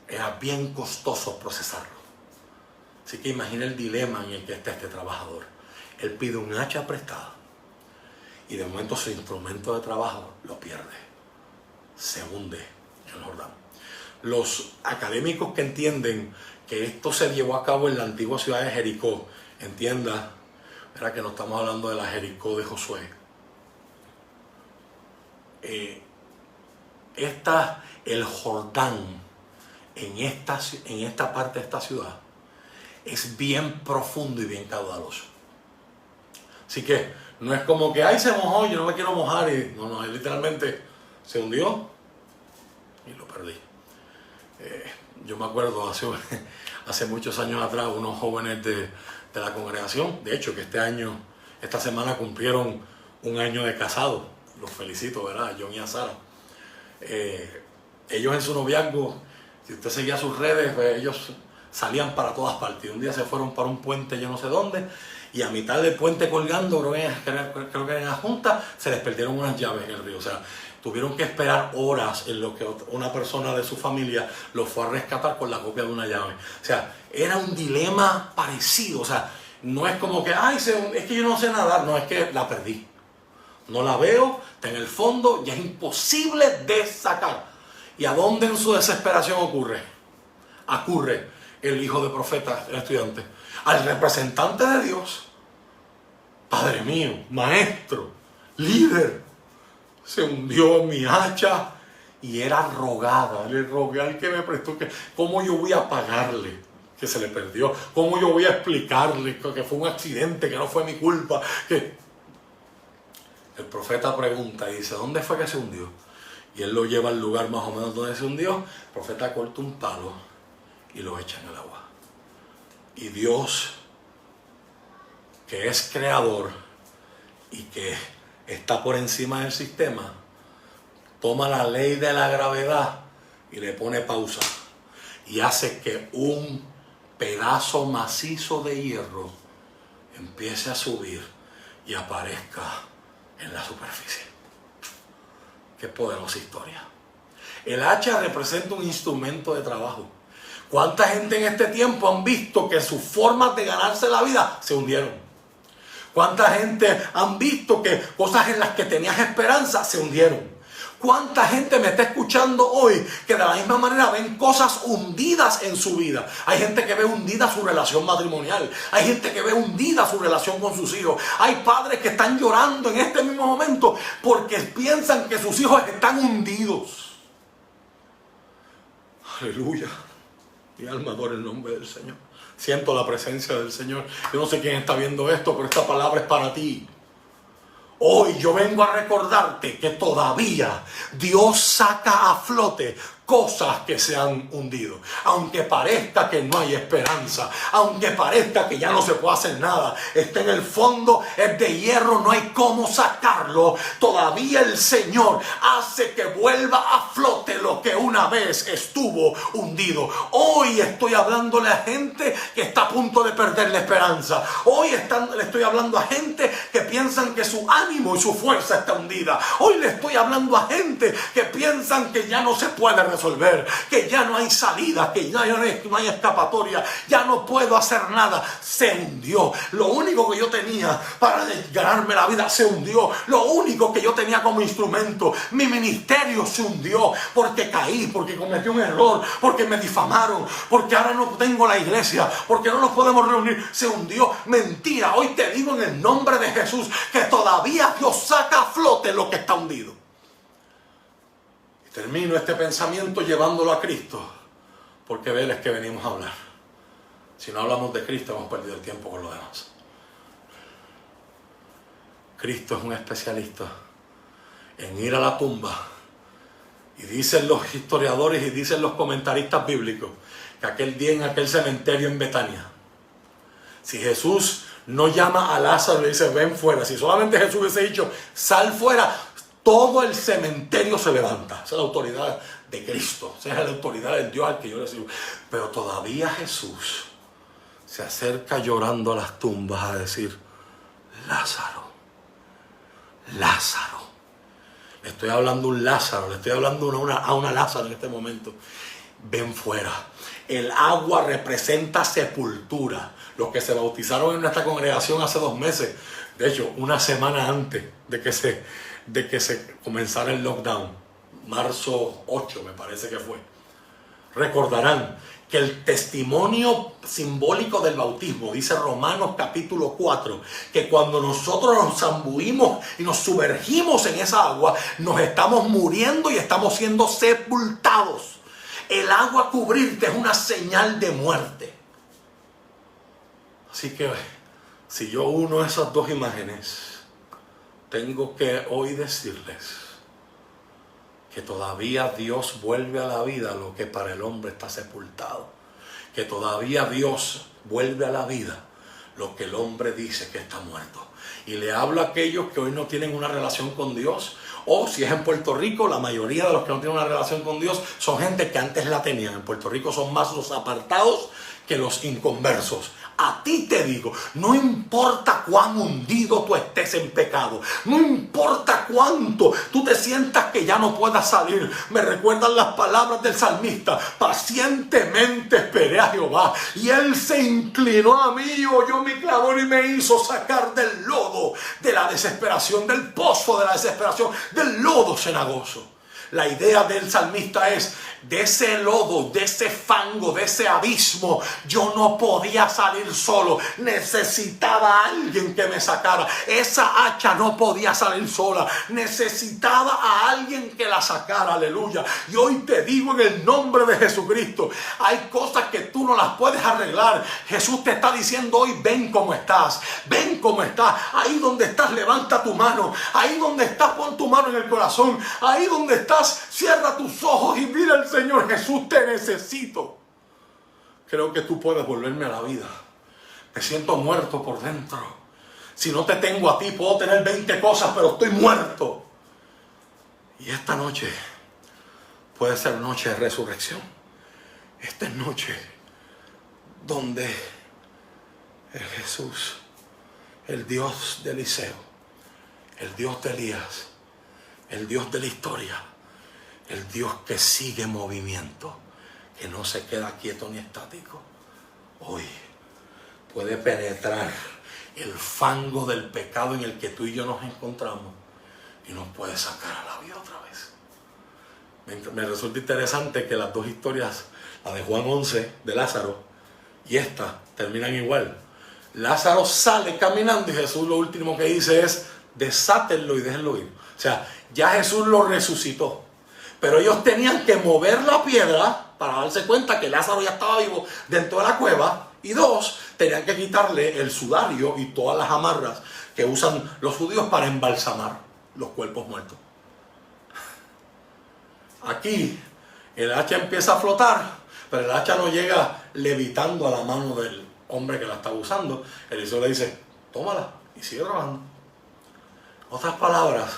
era bien costoso procesarlo. Así que imagina el dilema en el que está este trabajador. Él pide un hacha prestada y de momento su instrumento de trabajo lo pierde, se hunde en el Jordán. Los académicos que entienden que esto se llevó a cabo en la antigua ciudad de Jericó, entienda, ¿verdad?, que no estamos hablando de la Jericó de Josué. El Jordán en esta parte de esta ciudad es bien profundo y bien caudaloso. Así que no es como que, ay, se mojó, yo no me quiero mojar. No, él literalmente se hundió y lo perdí. Yo me acuerdo hace muchos años atrás, unos jóvenes de la congregación, de hecho que esta semana cumplieron un año de casado. Los felicito, ¿verdad? John y a Sara. Ellos en su noviazgo, si usted seguía sus redes, pues ellos salían para todas partes. Un día se fueron para un puente, yo no sé dónde, y a mitad del puente colgando, creo que en la junta, se les perdieron unas llaves en el río. O sea, tuvieron que esperar horas en lo que una persona de su familia los fue a rescatar con la copia de una llave. O sea, era un dilema parecido. O sea, no es como que, ay, es que yo no sé nadar. No, es que la perdí. No la veo, está en el fondo y es imposible de sacar. ¿Y a dónde en su desesperación ocurre el hijo de profeta, el estudiante? Al representante de Dios. Padre mío, maestro, líder, se hundió mi hacha y era rogada. Le rogué al que me prestó, ¿cómo yo voy a pagarle que se le perdió? ¿Cómo yo voy a explicarle que fue un accidente, que no fue mi culpa? El profeta pregunta y dice, ¿dónde fue que se hundió? Y él lo lleva al lugar más o menos donde se hundió. El profeta corta un palo y lo echa en el agua. Y Dios, que es creador y que está por encima del sistema, toma la ley de la gravedad y le pone pausa y hace que un pedazo macizo de hierro empiece a subir y aparezca en la superficie. Qué poderosa historia. El hacha representa un instrumento de trabajo. ¿Cuánta gente en este tiempo han visto que sus formas de ganarse la vida se hundieron? ¿Cuánta gente han visto que cosas en las que tenías esperanza se hundieron? ¿Cuánta gente me está escuchando hoy que de la misma manera ven cosas hundidas en su vida? Hay gente que ve hundida su relación matrimonial. Hay gente que ve hundida su relación con sus hijos. Hay padres que están llorando en este mismo momento porque piensan que sus hijos están hundidos. Aleluya. Mi alma adora el nombre del Señor. Siento la presencia del Señor. Yo no sé quién está viendo esto, pero esta palabra es para ti. Hoy yo vengo a recordarte que todavía Dios saca a flote cosas que se han hundido. Aunque parezca que no hay esperanza, aunque parezca que ya no se puede hacer nada, está en el fondo, es de hierro, no hay cómo sacarlo. Todavía el Señor hace que vuelva a flote lo que una vez estuvo hundido. Hoy estoy hablándole a gente que está a punto de perder la esperanza. Hoy le estoy hablando a gente que piensan que su ánimo y su fuerza está hundida. Hoy le estoy hablando a gente que piensan que ya no se puede resolver, que ya no hay salida, que ya no hay escapatoria, ya no puedo hacer nada. Se hundió. Lo único que yo tenía para ganarme la vida se hundió. Lo único que yo tenía como instrumento, mi ministerio se hundió porque caí, porque cometí un error, porque me difamaron, porque ahora no tengo la iglesia, porque no nos podemos reunir. Se hundió. Mentira. Hoy te digo en el nombre de Jesús que todavía Dios saca a flote lo que está hundido. Termino este pensamiento llevándolo a Cristo, porque de Él es que venimos a hablar. Si no hablamos de Cristo, hemos perdido el tiempo con lo demás. Cristo es un especialista en ir a la tumba. Y dicen los historiadores y dicen los comentaristas bíblicos que aquel día en aquel cementerio en Betania, si Jesús no llama a Lázaro y le dice ven fuera, si solamente Jesús hubiese dicho sal fuera, todo el cementerio se levanta. Esa es la autoridad de Cristo. Esa es la autoridad del Dios al que yo le sirvo. Pero todavía Jesús se acerca llorando a las tumbas a decir Lázaro, Lázaro. Le estoy hablando a un Lázaro, le estoy hablando a una Lázaro en este momento. Ven fuera. El agua representa sepultura. Los que se bautizaron en nuestra congregación hace 2 meses, de hecho, una semana antes de que se comenzara el lockdown, marzo 8 me parece que fue, recordarán que el testimonio simbólico del bautismo, dice Romanos capítulo 4, que cuando nosotros nos zambuimos y nos sumergimos en esa agua, nos estamos muriendo y estamos siendo sepultados. El agua cubrirte es una señal de muerte. Así que si yo uno esas dos imágenes, tengo que hoy decirles que todavía Dios vuelve a la vida lo que para el hombre está sepultado. Que todavía Dios vuelve a la vida lo que el hombre dice que está muerto. Y le hablo a aquellos que hoy no tienen una relación con Dios. O si es en Puerto Rico, la mayoría de los que no tienen una relación con Dios son gente que antes la tenían. En Puerto Rico son más los apartados que los inconversos. A ti te digo, no importa cuán hundido tú estés en pecado, no importa cuánto tú te sientas que ya no puedas salir. Me recuerdan las palabras del salmista: pacientemente esperé a Jehová y Él se inclinó a mí, oyó mi clamor y me hizo sacar del lodo, de la desesperación, del pozo de la desesperación, del lodo cenagoso. La idea del salmista es: de ese lodo, de ese fango, de ese abismo, yo no podía salir solo. Necesitaba a alguien que me sacara. Esa hacha no podía salir sola. Necesitaba a alguien que la sacara. Aleluya. Y hoy te digo en el nombre de Jesucristo, hay cosas que tú no las puedes arreglar. Jesús te está diciendo hoy: ven como estás. Ven como estás. Ahí donde estás, levanta tu mano. Ahí donde estás, pon tu mano en el corazón. Ahí donde estás, cierra tus ojos y mira al Señor. Jesús, te necesito. Creo que tú puedes volverme a la vida. Me siento muerto por dentro. Si no te tengo a ti, puedo tener 20 cosas, pero estoy muerto. Y esta noche puede ser noche de resurrección. Esta es noche donde el Jesús, el Dios de Eliseo, el Dios de Elías, el Dios de la historia, el Dios que sigue movimiento, que no se queda quieto ni estático, hoy puede penetrar el fango del pecado en el que tú y yo nos encontramos y nos puede sacar a la vida otra vez. Me resulta interesante que las dos historias, la de Juan 11, de Lázaro, y esta, terminan igual. Lázaro sale caminando y Jesús lo último que dice es: desátenlo y déjenlo ir. O sea, ya Jesús lo resucitó. Pero ellos tenían que mover la piedra para darse cuenta que Lázaro ya estaba vivo dentro de la cueva. Y dos, tenían que quitarle el sudario y todas las amarras que usan los judíos para embalsamar los cuerpos muertos. Aquí el hacha empieza a flotar, pero el hacha no llega levitando a la mano del hombre que la estaba usando. Eliseo le dice: tómala y sigue trabajando. En otras palabras,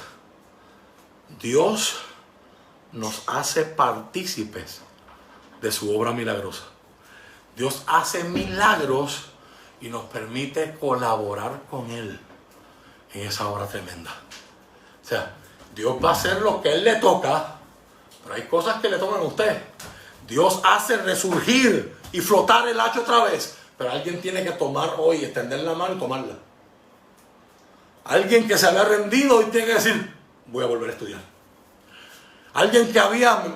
Dios nos hace partícipes de su obra milagrosa. Dios hace milagros y nos permite colaborar con Él en esa obra tremenda. O sea, Dios va a hacer lo que Él le toca, pero hay cosas que le tocan a usted. Dios hace resurgir y flotar el hacha otra vez, pero alguien tiene que tomar hoy, extender la mano y tomarla. Alguien que se había rendido y tiene que decir: voy a volver a estudiar. Alguien que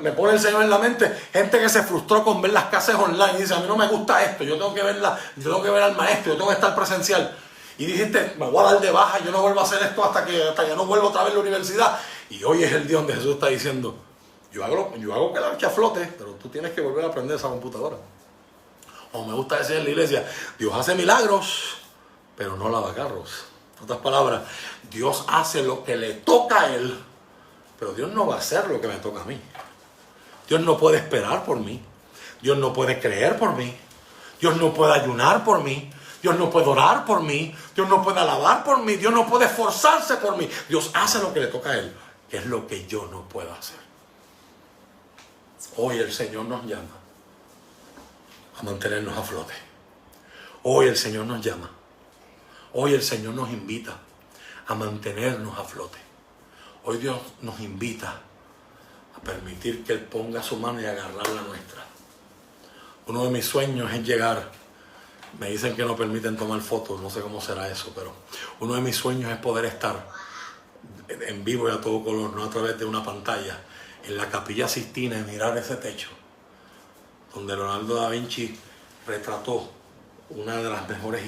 me pone el Señor en la mente, gente que se frustró con ver las clases online y dice: a mí no me gusta esto, yo tengo que ver al maestro, yo tengo que estar presencial. Y dijiste: me voy a dar de baja, yo no vuelvo a hacer esto hasta que no vuelvo otra vez a la universidad. Y hoy es el día donde Jesús está diciendo: yo hago que la hacha flote, pero tú tienes que volver a aprender esa computadora. O me gusta decir en la iglesia: Dios hace milagros, pero no lava carros. En otras palabras, Dios hace lo que le toca a Él, pero Dios no va a hacer lo que me toca a mí. Dios no puede esperar por mí. Dios no puede creer por mí. Dios no puede ayunar por mí. Dios no puede orar por mí. Dios no puede alabar por mí. Dios no puede esforzarse por mí. Dios hace lo que le toca a Él, que es lo que yo no puedo hacer. Hoy el Señor nos llama a mantenernos a flote. Hoy el Señor nos llama. Hoy el Señor nos invita a mantenernos a flote. Hoy Dios nos invita a permitir que Él ponga su mano y agarrar la nuestra. Uno de mis sueños es llegar. Me dicen que no permiten tomar fotos, no sé cómo será eso, pero uno de mis sueños es poder estar en vivo y a todo color, no a través de una pantalla, en la Capilla Sixtina y mirar ese techo, donde Leonardo da Vinci retrató una de las mejores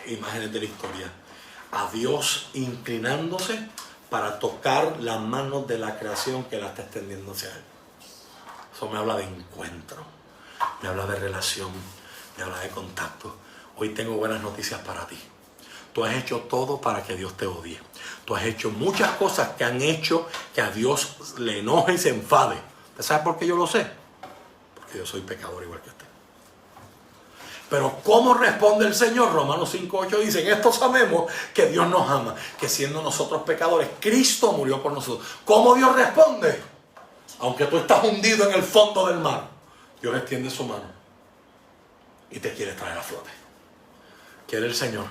imágenes de la historia. A Dios inclinándose para tocar las manos de la creación que la está extendiendo hacia Él. Eso me habla de encuentro, me habla de relación, me habla de contacto. Hoy tengo buenas noticias para ti. Tú has hecho todo para que Dios te odie. Tú has hecho muchas cosas que han hecho que a Dios le enoje y se enfade. ¿Usted sabe por qué yo lo sé? Porque yo soy pecador igual que usted. Pero ¿cómo responde el Señor? Romanos 5:8 dice: en esto sabemos que Dios nos ama, que siendo nosotros pecadores, Cristo murió por nosotros. ¿Cómo Dios responde? Aunque tú estás hundido en el fondo del mar, Dios extiende su mano y te quiere traer a flote. Quiere el Señor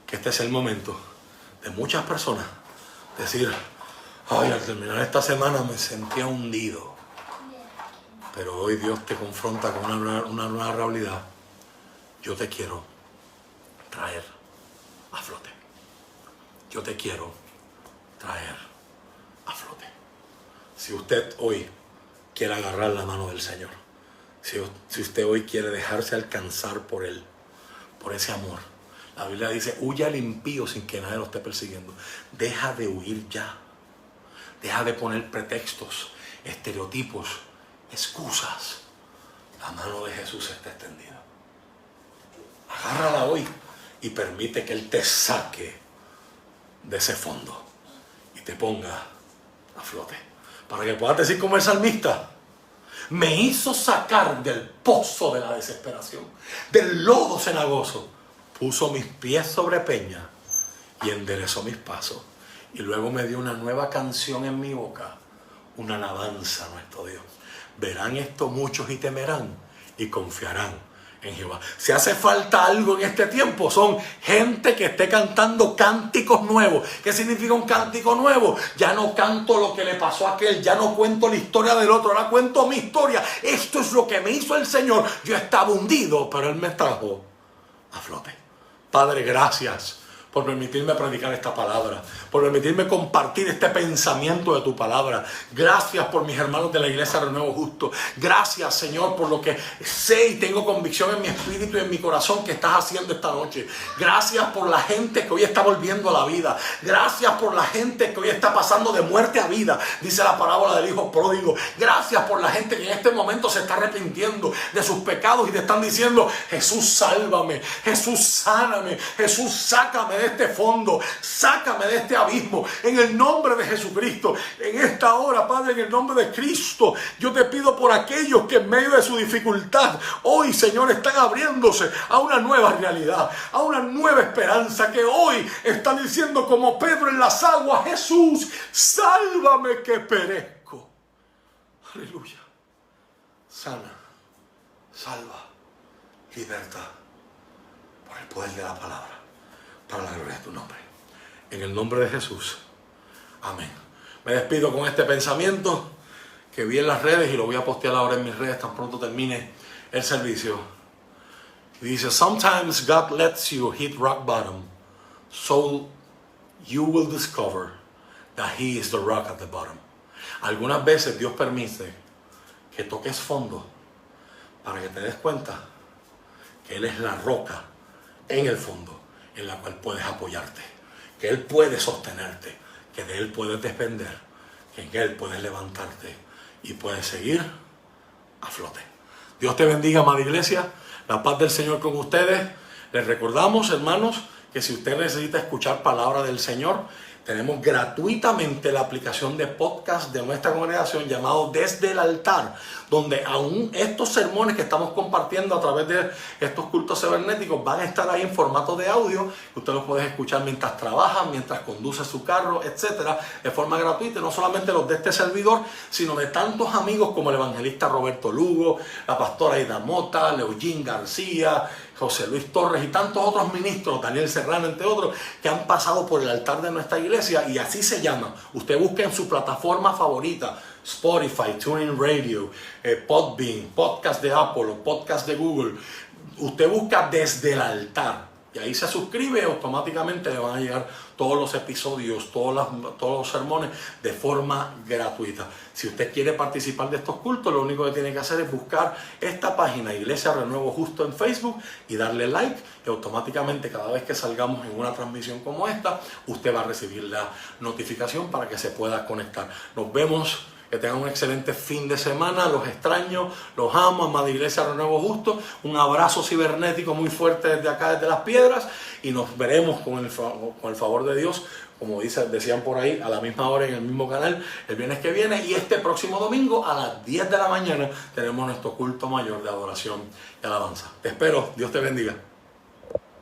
que este es el momento de muchas personas decir: ay, al terminar esta semana me sentía hundido. Pero hoy Dios te confronta con una nueva realidad. Yo te quiero traer a flote. Yo te quiero traer a flote. Si usted hoy quiere agarrar la mano del Señor, si usted hoy quiere dejarse alcanzar por Él, por ese amor, la Biblia dice: huya al impío sin que nadie lo esté persiguiendo. Deja de huir ya. Deja de poner pretextos, estereotipos, excusas. La mano de Jesús está extendida. Agárrala hoy y permite que Él te saque de ese fondo y te ponga a flote, para que puedas decir como el salmista: me hizo sacar del pozo de la desesperación, del lodo cenagoso, puso mis pies sobre peña y enderezó mis pasos, y luego me dio una nueva canción en mi boca, una alabanza a nuestro Dios. Verán esto muchos y temerán y confiarán en Jehová. Si hace falta algo en este tiempo, son gente que esté cantando cánticos nuevos. ¿Qué significa un cántico nuevo? Ya no canto lo que le pasó a aquel, ya no cuento la historia del otro, ahora cuento mi historia. Esto es lo que me hizo el Señor. Yo estaba hundido, pero Él me trajo a flote. Padre, gracias por permitirme predicar esta palabra, por permitirme compartir este pensamiento de tu palabra. Gracias por mis hermanos de la Iglesia Renuevo Justo. Gracias, Señor, por lo que sé y tengo convicción en mi espíritu y en mi corazón que estás haciendo esta noche. Gracias por la gente que hoy está volviendo a la vida. Gracias por la gente que hoy está pasando de muerte a vida, dice la parábola del hijo pródigo. Gracias por la gente que en este momento se está arrepintiendo de sus pecados y te están diciendo: Jesús, sálvame, Jesús, sáname, Jesús, sácame de este fondo, sácame de este abismo, en el nombre de Jesucristo. En esta hora, Padre, en el nombre de Cristo, yo te pido por aquellos que en medio de su dificultad hoy, Señor, están abriéndose a una nueva realidad, a una nueva esperanza, que hoy están diciendo como Pedro en las aguas: Jesús, sálvame que perezco. Aleluya. Sana, salva, libertad, por el poder de la palabra, para la gloria de tu nombre. En el nombre de Jesús. Amén. Me despido con este pensamiento que vi en las redes y lo voy a postear ahora en mis redes tan pronto termine el servicio. Y dice: Sometimes God lets you hit rock bottom so you will discover that He is the rock at the bottom. Algunas veces Dios permite que toques fondo para que te des cuenta que Él es la roca en el fondo en la cual puedes apoyarte, que Él puede sostenerte, que de Él puedes depender, que en Él puedes levantarte y puedes seguir a flote. Dios te bendiga, amada iglesia. La paz del Señor con ustedes. Les recordamos, hermanos, que si usted necesita escuchar palabra del Señor, tenemos gratuitamente la aplicación de podcast de nuestra congregación llamado Desde el Altar, donde aún estos sermones que estamos compartiendo a través de estos cultos cibernéticos van a estar ahí en formato de audio. Usted los puede escuchar mientras trabaja, mientras conduce su carro, etcétera, de forma gratuita. No solamente los de este servidor, sino de tantos amigos como el evangelista Roberto Lugo, la pastora Ida Mota, Leogín García, José Luis Torres y tantos otros ministros, Daniel Serrano, entre otros, que han pasado por el altar de nuestra iglesia, y así se llama. Usted busca en su plataforma favorita, Spotify, TuneIn Radio, Podbean, podcast de Apple o podcast de Google. Usted busca Desde el Altar y ahí se suscribe y automáticamente le van a llegar todos los episodios, todos los sermones de forma gratuita. Si usted quiere participar de estos cultos, lo único que tiene que hacer es buscar esta página, Iglesia Renuevo Justo, en Facebook, y darle like, y automáticamente cada vez que salgamos en una transmisión como esta, usted va a recibir la notificación para que se pueda conectar. Nos vemos. Que tengan un excelente fin de semana. Los extraño, los amo, amada Iglesia Renuevo Justo. Un abrazo cibernético muy fuerte desde acá, desde Las Piedras. Y nos veremos con el favor de Dios, como decían por ahí, a la misma hora en el mismo canal el viernes que viene. Y este próximo domingo a las 10 de la mañana tenemos nuestro culto mayor de adoración y alabanza. Te espero. Dios te bendiga.